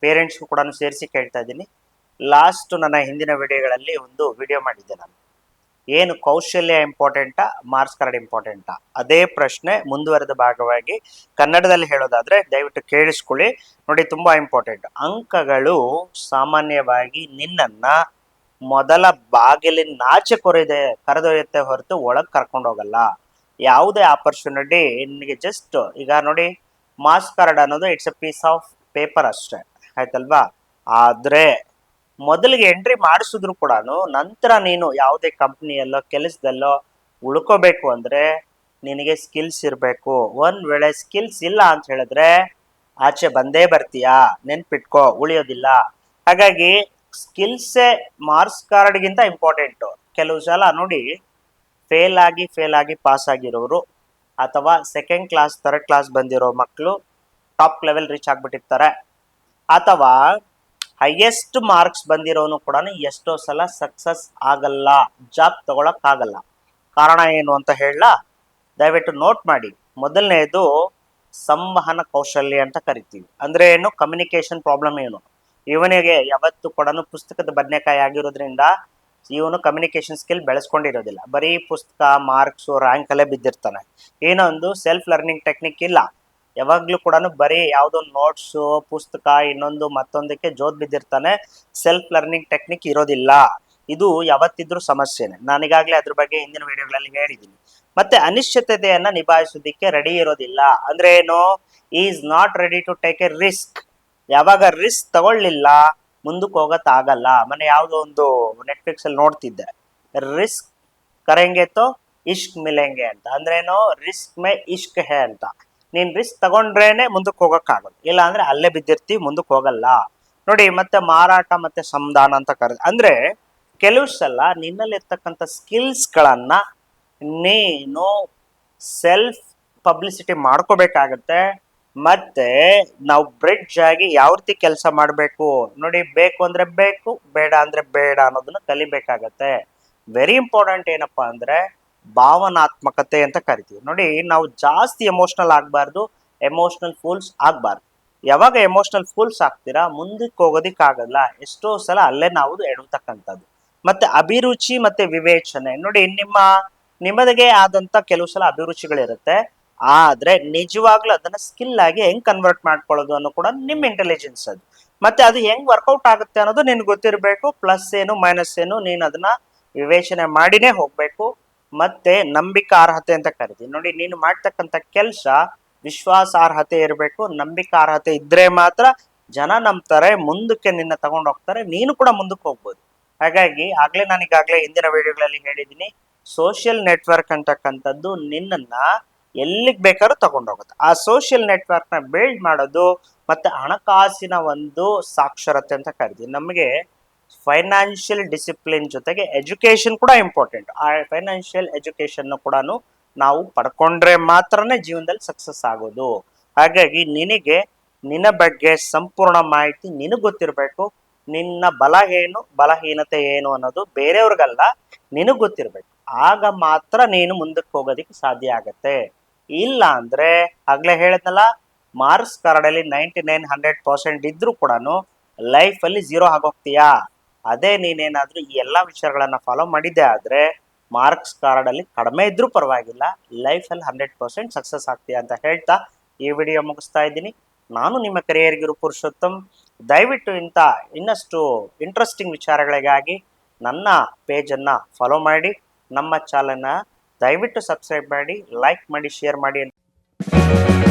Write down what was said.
ಪೇರೆಂಟ್ಸ್ಗೂ ಕೂಡ ಸೇರಿಸಿ ಕೇಳ್ತಾ ಇದ್ದೀನಿ. ಲಾಸ್ಟ್ ನನ್ನ ಹಿಂದಿನ ವಿಡಿಯೋಗಳಲ್ಲಿ ಒಂದು ವಿಡಿಯೋ ಮಾಡಿದ್ದೆ ನಾನು, ಏನು ಕೌಶಲ್ಯ ಇಂಪಾರ್ಟೆಂಟಾ ಮಾರ್ಕ್ಸ್ ಕಾರ್ಡ್ ಇಂಪಾರ್ಟೆಂಟಾ, ಅದೇ ಪ್ರಶ್ನೆ ಮುಂದುವರೆದ ಭಾಗವಾಗಿ ಕನ್ನಡದಲ್ಲಿ ಹೇಳೋದಾದ್ರೆ ದಯವಿಟ್ಟು ಕೇಳಿಸ್ಕೊಳ್ಳಿ ನೋಡಿ, ತುಂಬಾ ಇಂಪಾರ್ಟೆಂಟ್. ಅಂಕಗಳು ಸಾಮಾನ್ಯವಾಗಿ ನಿನ್ನನ್ನ ಮೊದಲ ಬಾಗಿಲಿನಾಚೆ ಕರೆದೊಯ್ಯುತ್ತೆ ಹೊರತು ಒಳಗೆ ಕರ್ಕೊಂಡು ಹೋಗಲ್ಲ. ಯಾವುದೇ ಆಪರ್ಚುನಿಟಿ ನಿನಗೆ ಜಸ್ಟ್ ಈಗ ನೋಡಿ, ಮಾರ್ಕ್ಸ್ ಕಾರ್ಡ್ ಅನ್ನೋದು it's a piece of paper ಅಷ್ಟೇ, ಆಯ್ತಲ್ವಾ? ಆದ್ರೆ ಮೊದಲಿಗೆ ಎಂಟ್ರಿ ಮಾಡಿಸಿದ್ರು ಕೂಡ ನಂತರ ನೀನು ಯಾವುದೇ ಕಂಪ್ನಿಯಲ್ಲೋ ಕೆಲಸದಲ್ಲೋ ಉಳ್ಕೋಬೇಕು ಅಂದ್ರೆ ನಿನಗೆ ಸ್ಕಿಲ್ಸ್ ಇರಬೇಕು. ಒಂದ್ ವೇಳೆ ಸ್ಕಿಲ್ಸ್ ಇಲ್ಲ ಅಂತ ಹೇಳಿದ್ರೆ ಆಚೆ ಬಂದೇ ಬರ್ತೀಯಾ, ನೆನ್ಪಿಟ್ಕೋ, ಉಳಿಯೋದಿಲ್ಲ. ಹಾಗಾಗಿ ಸ್ಕಿಲ್ಸೇ ಮಾರ್ಕ್ಸ್ ಕಾರ್ಡ್ಗಿಂತ ಇಂಪಾರ್ಟೆಂಟು. ಕೆಲವು ಸಲ ನೋಡಿ, ಫೇಲ್ ಆಗಿ ಪಾಸ್ ಆಗಿರೋರು ಅಥವಾ ಸೆಕೆಂಡ್ ಕ್ಲಾಸ್ ಥರ್ಡ್ ಕ್ಲಾಸ್ ಬಂದಿರೋ ಮಕ್ಕಳು ಟಾಪ್ ಲೆವೆಲ್ ರೀಚ್ ಆಗ್ಬಿಟ್ಟಿರ್ತಾರೆ, ಅಥವಾ ಹೈಯೆಸ್ಟ್ ಮಾರ್ಕ್ಸ್ ಬಂದಿರೋನು ಕೂಡ ಎಷ್ಟೋ ಸಲ ಸಕ್ಸಸ್ ಆಗಲ್ಲ, ಜಾಬ್ ತಗೊಳಕ್ ಆಗಲ್ಲ. ಕಾರಣ ಏನು ಅಂತ ಹೇಳ, ದಯವಿಟ್ಟು ನೋಟ್ ಮಾಡಿ. ಮೊದಲನೇದು ಸಂವಹನ ಕೌಶಲ್ಯ ಅಂತ ಕರಿತೀವಿ. ಅಂದ್ರೆ ಏನು? ಕಮ್ಯುನಿಕೇಶನ್ ಪ್ರಾಬ್ಲಮ್ ಏನು? ಇವನಿಗೆ ಯಾವತ್ತು ಕೂಡ ಪುಸ್ತಕದ ಬದನೆಕಾಯಿ ಆಗಿರೋದ್ರಿಂದ ಇವನು ಕಮ್ಯುನಿಕೇಶನ್ ಸ್ಕಿಲ್ ಬೆಳೆಸ್ಕೊಂಡಿರೋದಿಲ್ಲ, ಬರೀ ಪುಸ್ತಕ ಮಾರ್ಕ್ಸ್ ರ್ಯಾಂಕ್ ಅಲ್ಲೇ ಬಿದ್ದಿರ್ತಾನೆ. ಏನೊಂದು ಸೆಲ್ಫ್ ಲರ್ನಿಂಗ್ ಟೆಕ್ನಿಕ್ ಇಲ್ಲ, ಯಾವಾಗ್ಲೂ ಕೂಡ ಬರೀ ಯಾವುದೋ ನೋಟ್ಸ್ ಪುಸ್ತಕ ಇನ್ನೊಂದು ಮತ್ತೊಂದಕ್ಕೆ ಜೋತ್ ಬಿದ್ದಿರ್ತಾನೆ. ಸೆಲ್ಫ್ ಲರ್ನಿಂಗ್ ಟೆಕ್ನಿಕ್ ಇರೋದಿಲ್ಲ. ಇದು ಯಾವತ್ತಿದ್ರೂ ಸಮಸ್ಯೆನೆ. ನಾನೀಗಾಗಲೇ ಅದ್ರ ಬಗ್ಗೆ ಹಿಂದಿನ ವಿಡಿಯೋಗಳಲ್ಲಿ ಹೇಳಿದ್ದೀನಿ. ಮತ್ತೆ ಅನಿಶ್ಚಿತತೆಯನ್ನ ನಿಭಾಯಿಸೋದಿಕ್ಕೆ ರೆಡಿ ಇರೋದಿಲ್ಲ. ಅಂದ್ರೆ ಏನು? Is not ready to take a risk. ಯಾವಾಗ ರಿಸ್ಕ್ ತಗೊಳ್ಳಿಲ್ಲ ಮುಂದಕ್ಕೆ ಹೋಗತ್ ಆಗಲ್ಲ. ಮನೆ ಯಾವುದೋ ಒಂದು ನೆಟ್ಫ್ಲಿಕ್ಸ್ ಅಲ್ಲಿ ನೋಡ್ತಿದ್ದೆ, ರಿಸ್ಕ್ ಕರೆಂಗೆ ತೋ ಇಷ್ಕ್ ಮಿಲೆಂಗೆ ಅಂತ. ಅಂದ್ರೇನು? ರಿಸ್ಕ್ ಮೇ ಇಷ್ಕ್ ಹೇ ಅಂತ. ನೀನ್ ರಿಸ್ಕ್ ತಗೊಂಡ್ರೇನೆ ಮುಂದಕ್ಕೆ ಹೋಗಕ್ ಆಗೋದು, ಇಲ್ಲ ಅಂದ್ರೆ ಅಲ್ಲೇ ಬಿದ್ದಿರ್ತೀವಿ, ಮುಂದಕ್ಕೆ ಹೋಗಲ್ಲ ನೋಡಿ. ಮತ್ತೆ ಮಾರಾಟ ಮತ್ತೆ ಸಂಧಾನ ಅಂತ ಅಂದ್ರೆ ಕೆಲವು ಸಲ ನಿನ್ನಲ್ಲಿರ್ತಕ್ಕಂಥ ಸ್ಕಿಲ್ಸ್ ಗಳನ್ನ ನೀನು ಸೆಲ್ಫ್ ಪಬ್ಲಿಸಿಟಿ ಮಾಡ್ಕೋಬೇಕಾಗತ್ತೆ. ಮತ್ತೆ ನಾವು ಬ್ರಿಡ್ಜ್ ಆಗಿ ಯಾವ ರೀತಿ ಕೆಲಸ ಮಾಡಬೇಕು ನೋಡಿ, ಬೇಕು ಅಂದ್ರೆ ಬೇಕು, ಬೇಡ ಅಂದ್ರೆ ಬೇಡ ಅನ್ನೋದನ್ನ ಕಲಿಬೇಕಾಗತ್ತೆ. Very important. ಏನಪ್ಪಾ ಅಂದ್ರೆ ಭಾವನಾತ್ಮಕತೆ ಅಂತ ಕರಿತೀವಿ ನೋಡಿ. ನಾವು ಜಾಸ್ತಿ ಎಮೋಷನಲ್ ಆಗ್ಬಾರ್ದು, ಎಮೋಷನಲ್ ಫೂಲ್ಸ್ ಆಗ್ಬಾರ್ದು. ಯಾವಾಗ ಎಮೋಷನಲ್ ಫೂಲ್ಸ್ ಆಗ್ತೀರಾ ಮುಂದಕ್ಕೆ ಹೋಗೋದಿಕ್ಕಾಗಲ್ಲ. ಎಷ್ಟೋ ಸಲ ಅಲ್ಲೇ ನಾವು ಎಡತಕ್ಕಂಥದ್ದು. ಮತ್ತೆ ಅಭಿರುಚಿ ಮತ್ತೆ ವಿವೇಚನೆ ನೋಡಿ, ನಿಮ್ಮದಿಗೆ ಆದಂತ ಕೆಲವು ಸಲ ಅಭಿರುಚಿಗಳಿರುತ್ತೆ, ಆದ್ರೆ ನಿಜವಾಗ್ಲೂ ಅದನ್ನ ಸ್ಕಿಲ್ ಆಗಿ ಹೆಂಗ್ ಕನ್ವರ್ಟ್ ಮಾಡ್ಕೊಳ್ಳೋದು ಅನ್ನೋ ಕೂಡ ನಿಮ್ ಇಂಟೆಲಿಜೆನ್ಸ್ ಅದು. ಮತ್ತೆ ಅದು ಹೆಂಗ್ ವರ್ಕೌಟ್ ಆಗುತ್ತೆ ಅನ್ನೋದು ನಿನ್ಗೆ ಗೊತ್ತಿರಬೇಕು. ಪ್ಲಸ್ ಏನು ಮೈನಸ್ ಏನು ನೀನ್ ಅದನ್ನ ವಿವೇಚನೆ ಮಾಡಿನೇ ಹೋಗ್ಬೇಕು. ಮತ್ತೆ ನಂಬಿಕಾರ್ಹತೆ ಅಂತ ಕರಿತೀವಿ ನೋಡಿ, ನೀನು ಮಾಡ್ತಕ್ಕಂಥ ಕೆಲಸ ವಿಶ್ವಾಸಾರ್ಹತೆ ಇರಬೇಕು. ನಂಬಿಕಾರ್ಹತೆ ಇದ್ರೆ ಮಾತ್ರ ಜನ ನಂಬ್ತಾರೆ, ಮುಂದಕ್ಕೆ ನಿನ್ನ ತಗೊಂಡು ಹೋಗ್ತಾರೆ, ನೀನು ಕೂಡ ಮುಂದಕ್ಕೆ ಹೋಗ್ಬೋದು. ಹಾಗಾಗಿ ನಾನೀಗಾಗ್ಲೇ ಹಿಂದಿನ ವಿಡಿಯೋಗಳಲ್ಲಿ ಹೇಳಿದ್ದೀನಿ, ಸೋಷಿಯಲ್ ನೆಟ್ವರ್ಕ್ ಅಂತಕ್ಕಂಥದ್ದು ನಿನ್ನನ್ನ ಎಲ್ಲಿಗೆ ಬೇಕಾದ್ರೂ ತಗೊಂಡೋಗುತ್ತೆ. ಆ ಸೋಷಿಯಲ್ ನೆಟ್ವರ್ಕ್ ನ ಬಿಲ್ಡ್ ಮಾಡೋದು ಮತ್ತೆ ಹಣಕಾಸಿನ ಒಂದು ಸಾಕ್ಷರತೆ ಅಂತ ಕರಿತೀವಿ. ನಮಗೆ ಫೈನಾನ್ಷಿಯಲ್ ಡಿಸಿಪ್ಲಿನ್ ಜೊತೆಗೆ ಎಜುಕೇಶನ್ ಕೂಡ ಇಂಪಾರ್ಟೆಂಟ್. ಆ ಫೈನಾನ್ಷಿಯಲ್ ಎಜುಕೇಶನ್ ಕೂಡ ನಾವು ಪಡ್ಕೊಂಡ್ರೆ ಮಾತ್ರನೇ ಜೀವನದಲ್ಲಿ ಸಕ್ಸಸ್ ಆಗೋದು. ಹಾಗಾಗಿ ನಿನ್ನ ಬಗ್ಗೆ ಸಂಪೂರ್ಣ ಮಾಹಿತಿ ನಿನಗೆ ಗೊತ್ತಿರಬೇಕು. ನಿನ್ನ ಬಲ ಏನು ಬಲಹೀನತೆ ಏನು ಅನ್ನೋದು ಬೇರೆಯವ್ರಿಗಲ್ಲ, ನಿನಗ್ ಗೊತ್ತಿರ್ಬೇಕು. ಆಗ ಮಾತ್ರ ನೀನು ಮುಂದಕ್ಕೆ ಹೋಗೋದಿಕ್ಕೆ ಸಾಧ್ಯ ಆಗತ್ತೆ. ಇಲ್ಲ ಅಂದ್ರೆ ಆಗ್ಲೇ ಹೇಳದ್ನಲ್ಲ, ಮಾರ್ಕ್ಸ್ ಕಾರ್ಡಲ್ಲಿ 99 100% ಇದ್ರೂ ಕೂಡ ಲೈಫ್ ಅಲ್ಲಿ 0 ಆಗೋಗ್ತೀಯಾ. ಅದೇ ನೀನೇನಾದ್ರೂ ಈ ಎಲ್ಲಾ ವಿಚಾರಗಳನ್ನ ಫಾಲೋ ಮಾಡಿದ್ದೆ ಆದ್ರೆ ಮಾರ್ಕ್ಸ್ ಕಾರ್ಡ್ ಅಲ್ಲಿ ಕಡಿಮೆ ಇದ್ರೂ ಪರವಾಗಿಲ್ಲ, ಲೈಫ್ ಅಲ್ಲಿ 100% ಸಕ್ಸಸ್ ಆಗ್ತೀಯಾ ಅಂತ ಹೇಳ್ತಾ ಈ ವಿಡಿಯೋ ಮುಗಿಸ್ತಾ ಇದ್ದೀನಿ. ನಾನು ನಿಮ್ಮ ಕರಿಯರ್ ಗುರು ಪುರುಷೋತ್ತಮ್. ದಯವಿಟ್ಟು ಇನ್ನಷ್ಟು ಇಂಟ್ರೆಸ್ಟಿಂಗ್ ವಿಚಾರಗಳಿಗಾಗಿ ನನ್ನ ಪೇಜನ್ನು ಫಾಲೋ ಮಾಡಿ, ನಮ್ಮ ಚಾನಲ್ನ ದಯವಿಟ್ಟು ಸಬ್ಸ್ಕ್ರೈಬ್ ಮಾಡಿ, ಲೈಕ್ ಮಾಡಿ, ಶೇರ್ ಮಾಡಿ ಅಂತ